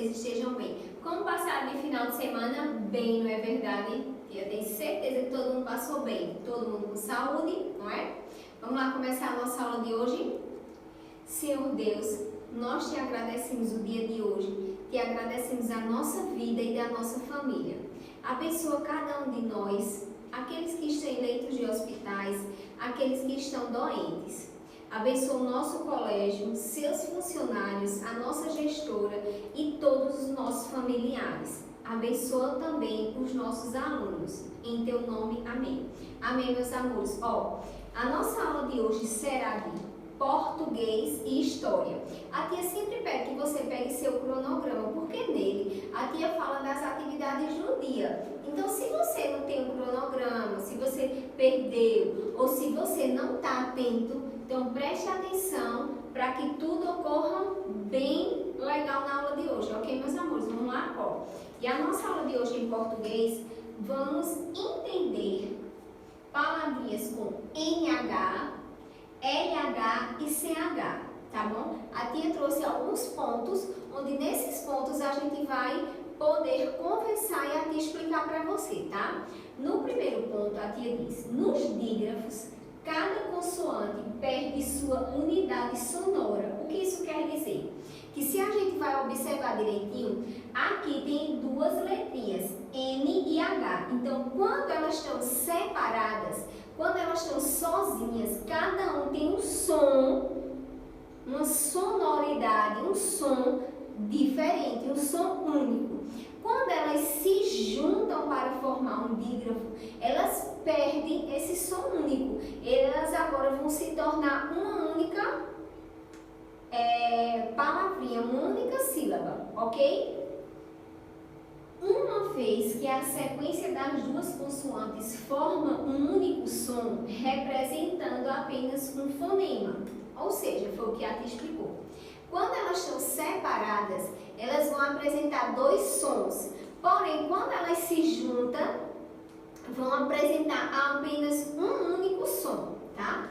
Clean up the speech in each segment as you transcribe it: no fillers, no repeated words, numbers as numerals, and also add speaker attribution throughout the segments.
Speaker 1: vocês estejam bem. Como passaram de final de semana? Bem, não é verdade? Eu tenho certeza que todo mundo passou bem, todo mundo com saúde, não é? Vamos lá começar a nossa aula de hoje? Senhor Deus, nós te agradecemos o dia de hoje, te agradecemos a nossa vida e da nossa família. Abençoa cada um de nós, aqueles que estão em leitos de hospitais, aqueles que estão doentes. Abençoa o nosso colégio, seus funcionários, a nossa gestora e todos os nossos familiares. Abençoa também os nossos alunos. Em teu nome, amém. Amém, meus amores. A nossa aula de hoje será de português e história. A tia sempre pede que você pegue seu cronograma, porque nele a tia fala das atividades do dia. Então, se você não tem um cronograma, se você perdeu ou se você não está atento, então preste atenção para que tudo ocorra bem legal na aula de hoje, ok, meus amores? Vamos lá? E a nossa aula de hoje em português, vamos entender palavrinhas com NH, LH e CH, tá bom? A tia trouxe alguns pontos, onde nesses pontos a gente vai poder conversar e a tia explicar para você, tá? No primeiro ponto, a tia diz, nos dígrafos, cada consoante perde sua unidade sonora. O que isso quer dizer? Que se a gente vai observar direitinho, aqui tem duas letrinhas, N e H. Então, quando elas estão separadas, quando elas estão sozinhas, cada um tem um som, uma sonoridade, um som diferente, um som único. Quando elas se juntam para formar um dígrafo, elas perdem esse som único. Elas agora vão se tornar uma única palavrinha, uma única sílaba, ok? Uma vez que a sequência das duas consoantes forma um único som, representando apenas um fonema, ou seja, foi o que a tia explicou. Quando elas estão separadas, elas vão apresentar dois sons, porém, quando elas se juntam, vão apresentar apenas um único som, tá?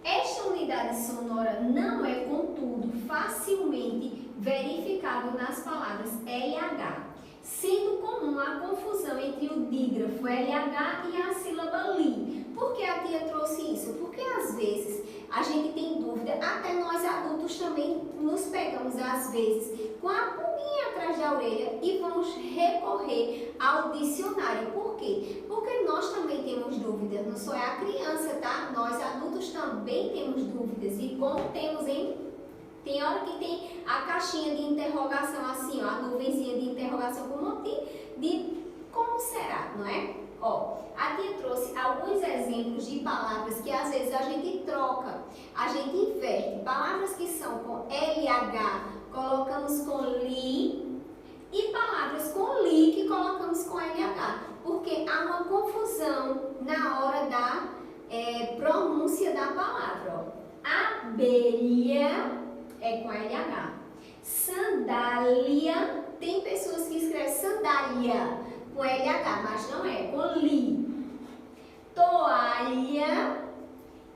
Speaker 1: Esta unidade sonora não é, contudo, facilmente verificável nas palavras LH, sendo comum a confusão entre o dígrafo LH e a sílaba LI. Por que a tia trouxe isso? Porque às vezes a gente tem dúvida, até nós adultos também nos pegamos às vezes com a pulguinha atrás da orelha e vamos recorrer ao dicionário. Por quê? Porque nós também temos dúvidas, não só é a criança, tá? Nós adultos também temos dúvidas e como temos tem hora que tem a caixinha de interrogação assim, ó, a nuvenzinha de interrogação com um monte de como será, não é? A tia trouxe alguns exemplos de palavras que às vezes a gente troca, a gente inverte. Palavras que são com LH, colocamos com LI, e palavras com LI que colocamos com LH, porque há uma confusão na hora da pronúncia da palavra. Abelha é com LH. Sandália, tem pessoas que escrevem sandália com LH, mas não é, com LI. Toalha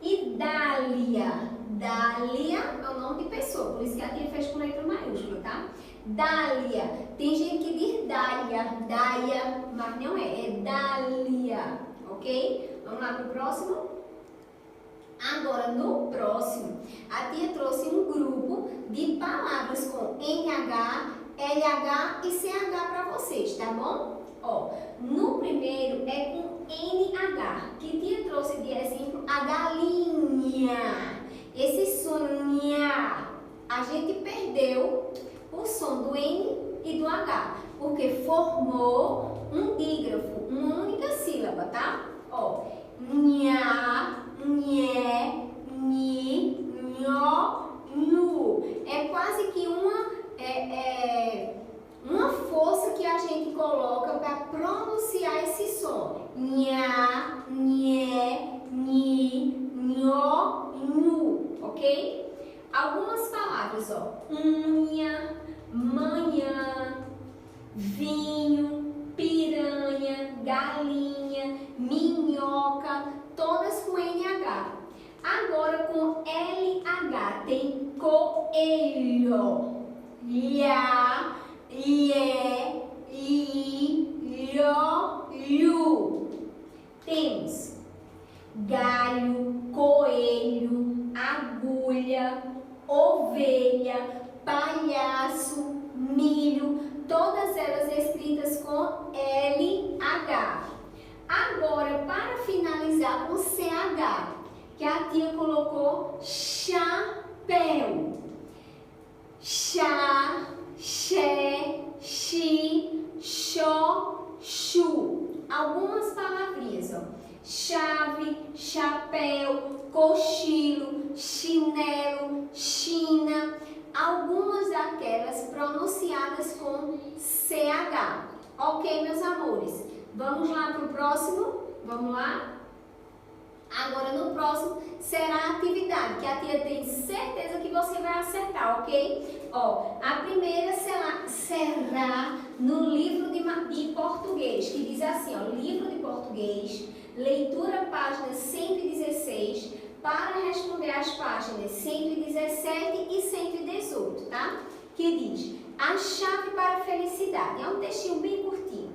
Speaker 1: e dália. Dália é o nome de pessoa, por isso que a tia fez com letra maiúscula, tá? Dália. Tem gente que diz dália, dália, mas não é dália, ok? Vamos lá para o próximo? Agora, no próximo, a tia trouxe um grupo de palavras com NH, LH e CH para vocês, tá bom? No primeiro é com NH, que tia trouxe de exemplo a galinha. Esse som, a gente perdeu o som do N e do H, porque formou um dígrafo, uma única sílaba, tá? Nha, nhé, nhi, nhó, nhu. É quase que uma força que a gente coloca para pronunciar esse som. Nha, nhé, nhi, nhó, nhu, ok? Algumas palavras, unha, manhã, vinho, piranha, galinha, minhoca, todas com NH. Agora com LH tem coelho, lhá, Iê, I, Ió, Iu. Temos galho, coelho, agulha, ovelha, palhaço, milho, todas elas escritas com LH. Agora, para finalizar com CH, que a tia colocou chapéu. Chá, xé, xi, xó, chu. Algumas palavrinhas, ó. Chave, chapéu, cochilo, chinelo, china. Algumas daquelas pronunciadas com CH. Ok, meus amores? Vamos lá para o próximo? Vamos lá? Agora no próximo será a atividade, que a tia tem certeza que você vai acertar, ok? Ó, a primeira será no livro de português, que diz assim, ó, livro de português, leitura página 116, para responder as páginas 117 e 118, tá? Que diz, a chave para a felicidade. É um textinho bem curtinho.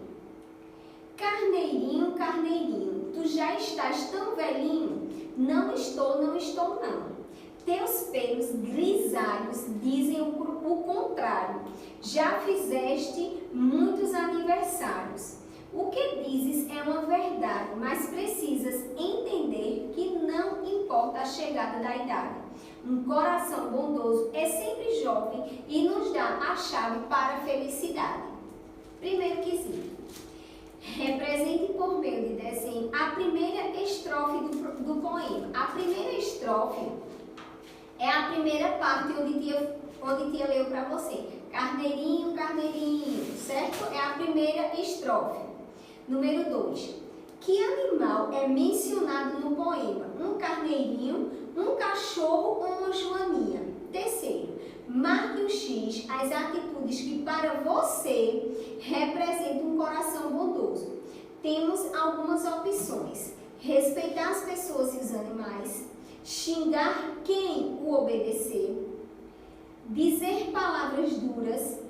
Speaker 1: Carneirinho, carneirinho, tu já estás tão velhinho? Não estou, não estou não. Teus pelos grisalhos dizem o contrário. Já fizeste muitos aniversários. O que dizes é uma verdade, mas precisas entender que não importa a chegada da idade. Um coração bondoso é sempre jovem e nos dá a chave para a felicidade. Primeiro quesito. Represente por meio de desenho a primeira estrofe do poema. A primeira estrofe é a primeira parte onde tia leu para você. Carneirinho, carneirinho, certo? É a primeira estrofe. Número 2. Que animal é mencionado no poema? Um carneirinho, um cachorro ou uma joaninha? Terceiro. Marque o X as atitudes que para você representam um coração bondoso. Temos algumas opções. Respeitar as pessoas e os animais. Xingar quem o obedecer. Dizer palavras duras.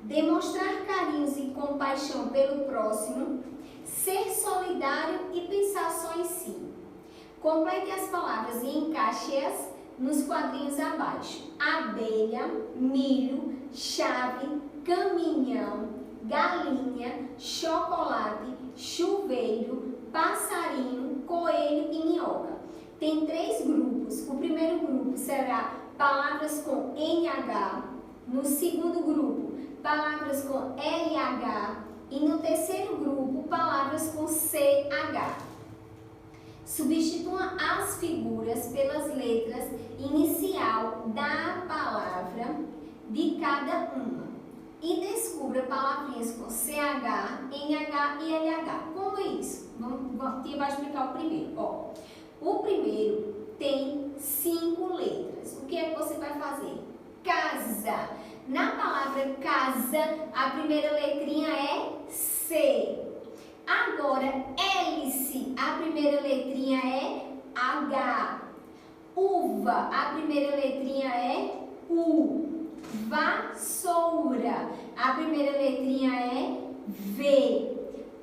Speaker 1: Demonstrar carinhos e compaixão pelo próximo. Ser solidário e pensar só em si. Complete as palavras e encaixe-as nos quadrinhos abaixo. Abelha, milho, chave, caminhão, galinha, chocolate, chuveiro, passarinho, coelho e minhoca. Tem 3 grupos. O primeiro grupo será palavras com NH. No segundo grupo, palavras com LH. E no terceiro grupo, palavras com CH. Substitua as figuras pelas letras inicial da palavra de cada uma. E descubra palavrinhas com CH, NH e LH. Como é isso? Tia vai explicar o primeiro. Ó, o primeiro tem 5 letras. O que é que você vai fazer? Casa. Na palavra casa, a primeira letrinha é C. Agora, hélice, a primeira letrinha é H. Uva, a primeira letrinha é U. Vassoura, a primeira letrinha é V.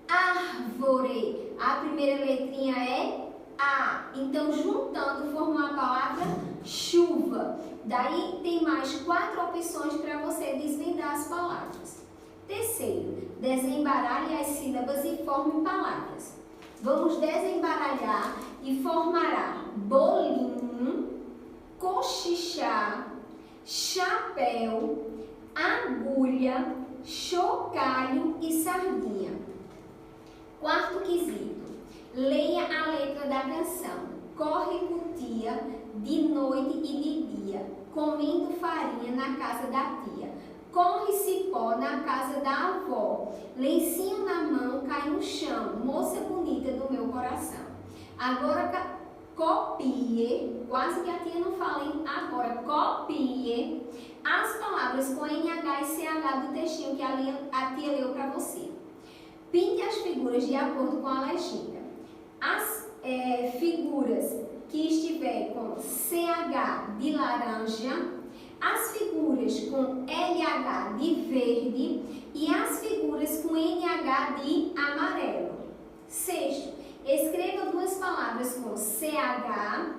Speaker 1: Árvore, a primeira letrinha é A. Então, juntando, forma a palavra chuva. Daí, tem mais 4 opções para você desvendar as palavras. Terceiro, desembaralhe as sílabas e forme palavras. Vamos desembaralhar e formará bolinho, cochichar, chapéu, agulha, chocalho e sardinha. Quarto quesito, leia a letra da canção. Corre cutia de noite e de dia, comendo farinha na casa da tia. Corre cipó na casa da avó, lencinho na mão cai no chão, moça bonita do meu coração. Agora copie, quase que a tia não fala, hein? Agora copie as palavras com NH e CH do textinho que a tia leu para você. Pinte as figuras de acordo com a legenda. As figuras que estiver com CH de laranja, as figuras com LH de verde e as figuras com NH de amarelo. Sexto, escreva duas palavras com CH,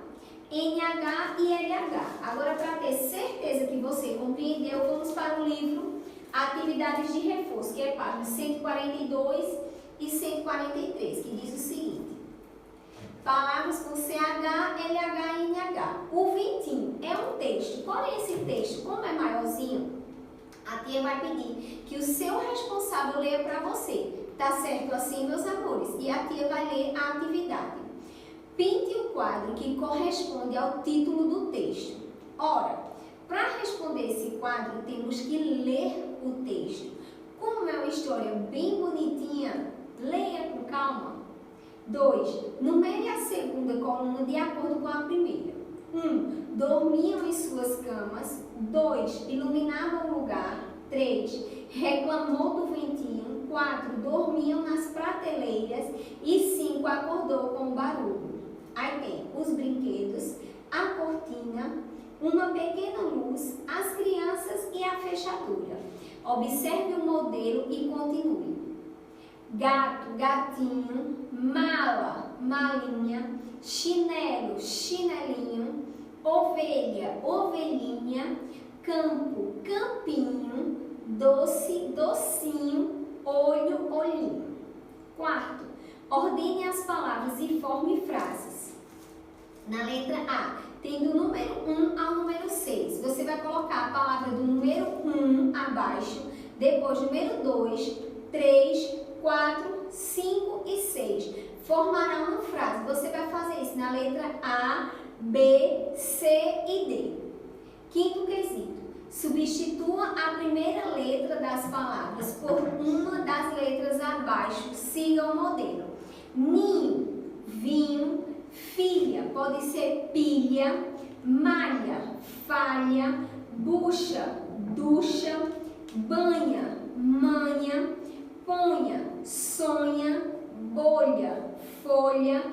Speaker 1: NH e LH. Agora, para ter certeza que você compreendeu, vamos para o livro Atividades de Reforço, que é página 142 e 143, que diz o seguinte: palavras com CH, LH e NH. O ventinho é um texto, porém esse texto, como é maiorzinho, a tia vai pedir que o seu responsável leia para você. Tá certo assim, meus amores? E a tia vai ler a atividade. Pinte o quadro que corresponde ao título do texto. Ora, para responder esse quadro, temos que ler o texto. Como é uma história bem bonitinha, leia com calma. 2. Numere a segunda coluna de acordo com a primeira. 1. Dormiam em suas camas. 2. Iluminavam o lugar. 3. Reclamou do ventinho. 4. Dormiam nas prateleiras. E 5. Acordou com barulho. Aí tem os brinquedos, a cortina, uma pequena luz, as crianças e a fechadura. Observe o modelo e continue. Gato, gatinho, mala, malinha, chinelo, chinelinho, ovelha, ovelhinha, campo, campinho, doce, docinho, olho, olhinho. 4. Ordene as palavras e forme frases. Na letra A, tem do número 1 ao número 6. Você vai colocar a palavra do número 1 abaixo, depois número 2, 3, 4, 5 e 6. Formará uma frase. Você vai fazer isso na letra A, B, C e D. Quinto quesito. Substitua a primeira letra das palavras por uma das letras abaixo. Siga o modelo. Ninho, vinho, filha, pode ser pilha, malha, falha, bucha, ducha, banha, manha, ponha, sonha, bolha, folha,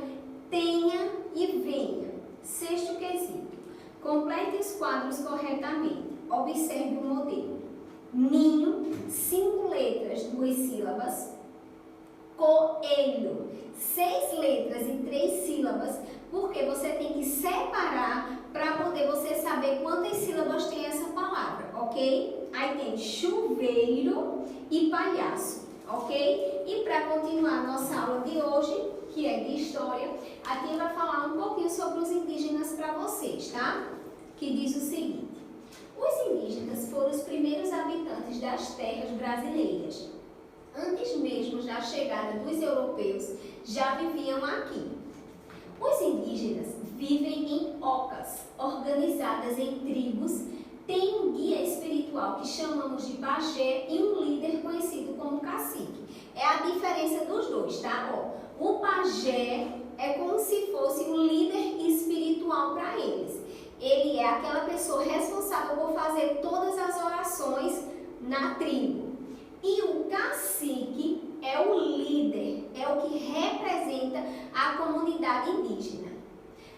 Speaker 1: tenha e venha. Sexto quesito. Complete os quadros corretamente. Observe o modelo. Ninho, 5 letras, 2 sílabas. Coelho, 6 letras e 3 sílabas, porque você tem que separar para poder você saber quantas sílabas tem essa palavra, ok? Aí tem chuveiro e palhaço, ok? E para continuar nossa aula de hoje, que é de história, a tia vai falar um pouquinho sobre os indígenas para vocês, tá? Que diz o seguinte: os indígenas foram os primeiros habitantes das terras brasileiras. Antes mesmo da chegada dos europeus, já viviam aqui. Os indígenas vivem em ocas, organizadas em tribos, têm um guia espiritual que chamamos de pajé e um líder conhecido como cacique. É a diferença dos dois, tá? Ó, o pajé é como se fosse um líder espiritual para eles. Ele é aquela pessoa responsável por fazer todas as orações na tribo. E o cacique é o líder, é o que representa a comunidade indígena.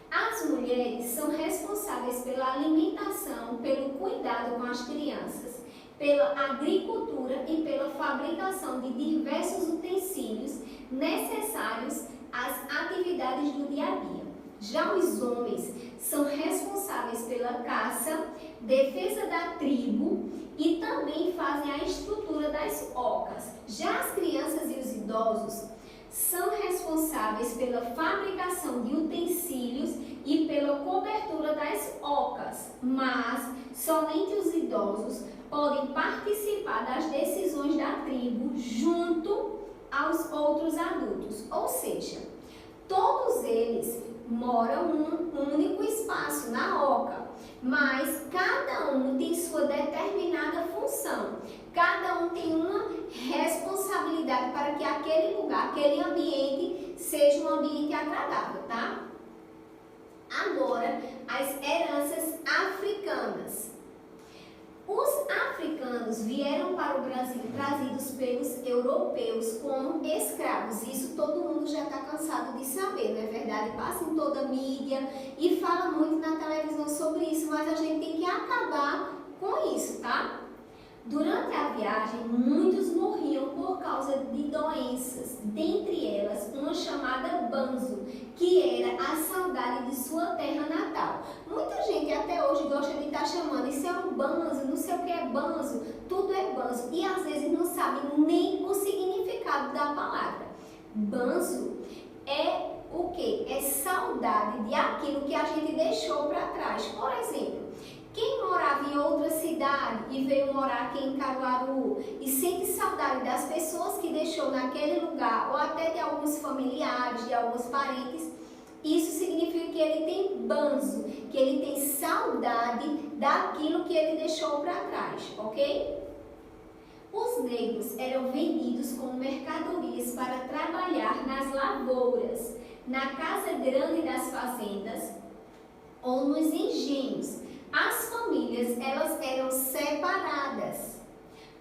Speaker 1: As mulheres são responsáveis pela alimentação, pelo cuidado com as crianças, pela agricultura e pela fabricação de diversos utensílios necessários às atividades do dia a dia. Já os homens são responsáveis pela caça, defesa da tribo e também fazem a estrutura das ocas. Já as crianças e os idosos são responsáveis pela fabricação de utensílios e pela cobertura das ocas, mas somente os idosos podem participar das decisões da tribo junto aos outros adultos, ou seja, todos eles moram num único espaço, na oca, mas cada um tem sua determinada função. Cada um tem uma responsabilidade para que aquele lugar, aquele ambiente, seja um ambiente agradável, tá? Agora, as heranças africanas. Os africanos vieram para o Brasil trazidos pelos europeus como escravos. Isso todo mundo já está cansado de saber, não é verdade? Passa em toda a mídia e fala muito na televisão sobre isso, mas a gente tem que acabar com isso, tá? Durante a viagem, muitos morriam por causa de doenças, dentre elas uma chamada banzo, que era a saudade de sua terra natal. Muita gente até hoje gosta de estar chamando, isso é um banzo, não sei o que é banzo, tudo é banzo, e às vezes não sabe nem o significado da palavra. Banzo é o que? É saudade de aquilo que a gente deixou para trás. Por exemplo, quem morava em outra cidade e veio morar aqui em Caruaru e sente saudade das pessoas que deixou naquele lugar ou até de alguns familiares, de alguns parentes, isso significa que ele tem banzo, que ele tem saudade daquilo que ele deixou para trás, ok? Os negros eram vendidos como mercadorias para trabalhar nas lavouras, na casa grande das fazendas ou nos engenhos. As famílias, elas eram separadas.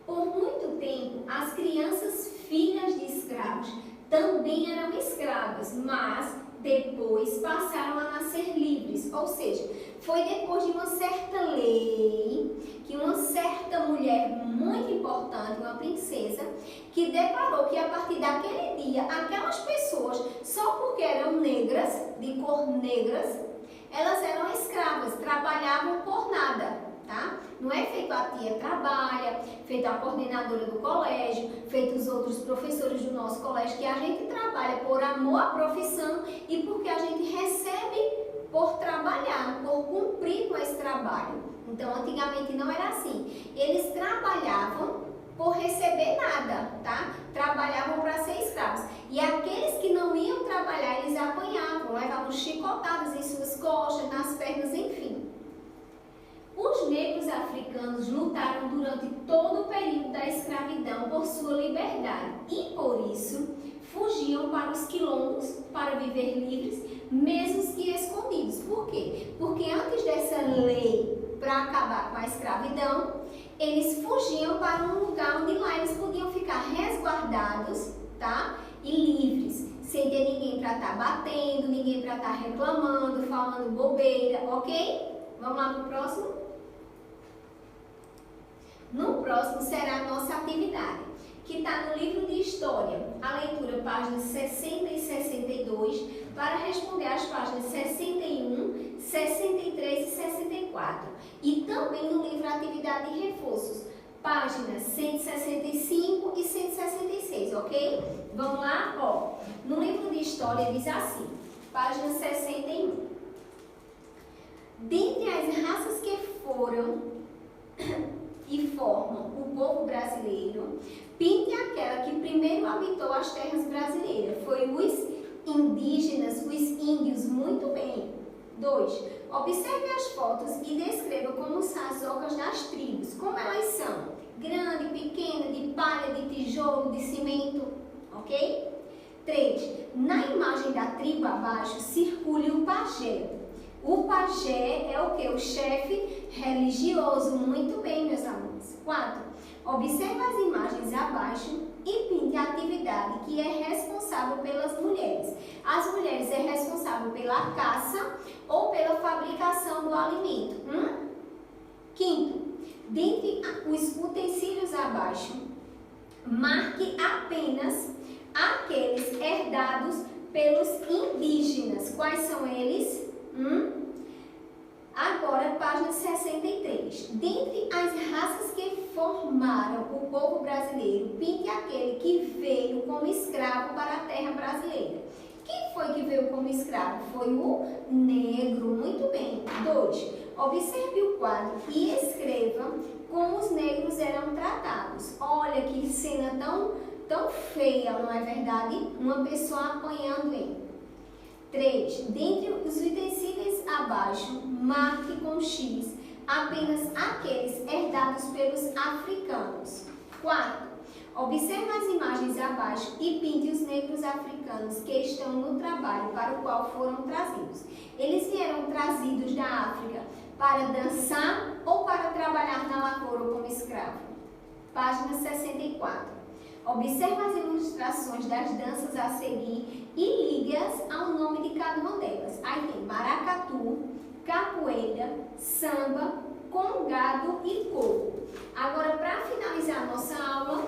Speaker 1: Por muito tempo, as crianças filhas de escravos também eram escravas, mas depois passaram a nascer livres. Ou seja, foi depois de uma certa lei que uma certa mulher muito importante, uma princesa, que declarou que a partir daquele dia, aquelas pessoas, só porque eram negras, de cor negras, elas eram escravas, trabalhavam por nada, tá? Não é feito a tia trabalha, feito a coordenadora do colégio, feito os outros professores do nosso colégio, que a gente trabalha por amor à profissão e porque a gente recebe por trabalhar, por cumprir com esse trabalho. Então, antigamente não era assim. Eles trabalhavam por receber nada, tá? Trabalhavam para ser escravos. E aqueles que não iam trabalhar, eles apanhavam, levavam chicotadas em suas costas, nas pernas, enfim. Os negros africanos lutaram durante todo o período da escravidão por sua liberdade e, por isso, fugiam para os quilombos para viver livres, mesmo que escondidos. Por quê? Porque antes dessa lei para acabar com a escravidão, eles fugiam para um lugar onde lá eles podiam ficar resguardados, tá? E livres, sem ter ninguém para estar batendo, ninguém para estar reclamando, falando bobeira, ok? Vamos lá para o próximo? No próximo será a nossa atividade, que está no livro de História, a leitura páginas 60 e 62, para responder às páginas 61, 63 e 64. E também no livro Atividade e Reforços, páginas 165 e 166, ok? Vamos lá? Ó, no livro de História diz assim, página 61. Dentre as raças que foram e formam o povo brasileiro, pinte aquela que primeiro habitou as terras brasileiras. Foi os indígenas, os índios, muito bem. 2. Observe as fotos e descreva como são as ocas das tribos. Como elas são? Grande, pequena, de palha, de tijolo, de cimento. Ok? 3. Na imagem da tribo abaixo, circule o pajé. O pajé é o que? O chefe religioso. Muito bem, meus alunos. 4. Observe as imagens abaixo e pinte a atividade que é responsável pelas mulheres. As mulheres é responsável pela caça ou pela fabricação do alimento. 5. Dentre os utensílios abaixo, marque apenas aqueles herdados pelos indígenas. Quais são eles? Agora, página 63. Dentre as raças que formaram o povo brasileiro, pinte aquele que veio como escravo para a terra brasileira. Quem foi que veio como escravo? Foi o negro. Muito bem. 2. Observe o quadro e escreva como os negros eram tratados. Olha que cena tão feia, não é verdade? Uma pessoa apanhando ele. 3. Dentre os utensílios abaixo, marque com X apenas aqueles herdados pelos africanos. 4. Observe as imagens abaixo e pinte os negros africanos que estão no trabalho para o qual foram trazidos. Eles vieram trazidos da África para dançar ou para trabalhar na lavoura como escravo. Página 64. Observe as ilustrações das danças a seguir e ligue-as ao nome de cada uma delas. Aí tem maracatu, capoeira, samba, com gado e coco. Agora, para finalizar a nossa aula,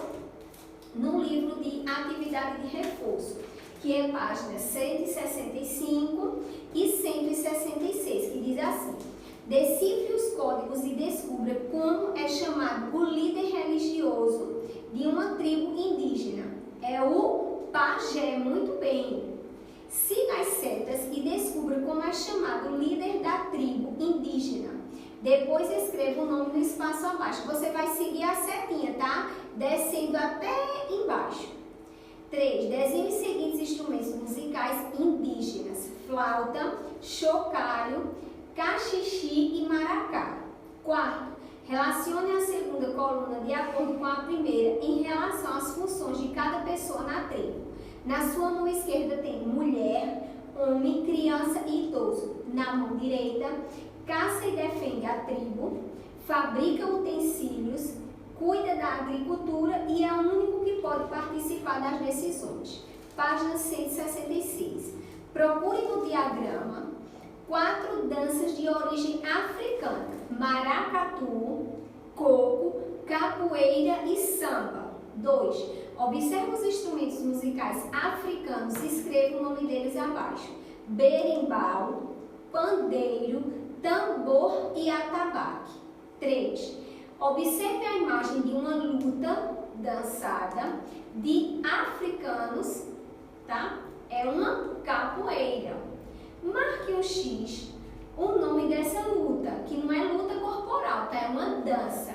Speaker 1: no livro de atividade de reforço, que é página 165 e 166, que diz assim: decifre os códigos e descubra como é chamado o líder religioso de uma tribo indígena. É o pajé, muito bem. Siga as setas e descubra como é chamado o líder da tribo indígena. Depois escreva o nome no espaço abaixo. Você vai seguir a setinha, tá? Descendo até embaixo. 3. Desenhe os seguintes instrumentos musicais indígenas: flauta, chocalho, cachixi e maracá. 4. Relacione a segunda coluna de acordo com a primeira em relação às funções de cada pessoa na tribo. Na sua mão esquerda tem mulher, homem, criança e idoso. Na mão direita, caça e defende a tribo, fabrica utensílios, cuida da agricultura e é o único que pode participar das decisões. Página 166. Procure no diagrama 4 danças de origem africana: maracatu, coco, capoeira e samba. 2. Observe os instrumentos musicais africanos e escreva o nome deles abaixo: berimbau, pandeiro, tambor e atabaque. 3. Observe a imagem de uma luta dançada de africanos, tá? É uma capoeira. Marque um X o nome dessa luta, que não é luta corporal, tá? É uma dança.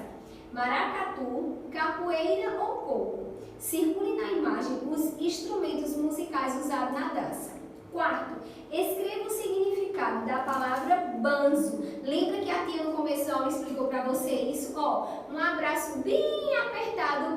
Speaker 1: Maracatu, capoeira ou coco. Circule na imagem os instrumentos musicais usados na dança. 4. Escreva o significado da palavra banzo. Lembra que a tia no começo da aula explicou para você isso? Ó, um abraço bem apertado